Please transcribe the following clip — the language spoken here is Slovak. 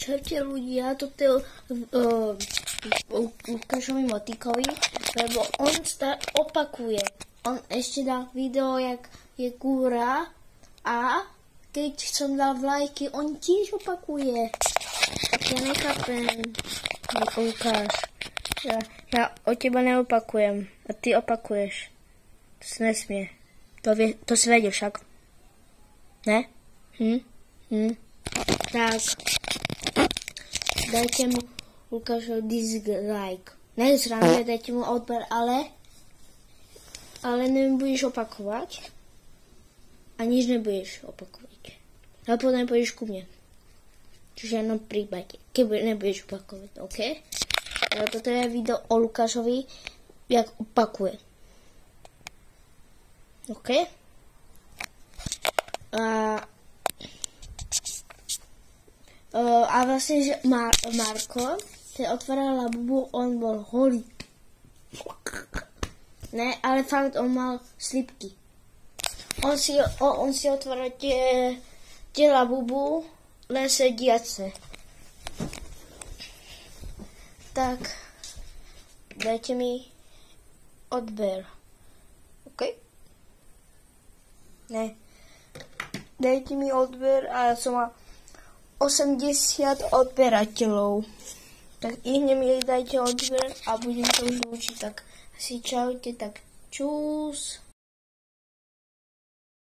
Čaute ľudia, toto je Lukášovi Motýkovi, lebo on opakuje. On ešte dal video, jak je kúra a keď som dal vlajky, on tiež opakuje. Tak ja nechápem, Lukáš. Ja od teba neopakujem a ty opakuješ. To sa nesmie. To si vedel však. Ne? Tak. Dajte mu Lukášovi dislike. Ne zrande, dajte mu odber, ale nebudeš opakovať. A nič nebudeš opakovať. A potom pôjdeš ku mne. Čiže jenom príbate. Keď nebudeš opakovať, OK? Ale toto je video o Lukášovi, jak opakuje. OK? A vlastne, že Marko, keď otváral labubu, on bol holý. Ne, ale fakt, on mal slipky. On si otváral tie labubu, len sediace. Tak, dajte mi odber. OK? Ne. Dajte mi odber a som mal 80 odberateľov. Tak hneď mi dajte odber a budem to už učiť. Tak asi čaute, tak čus.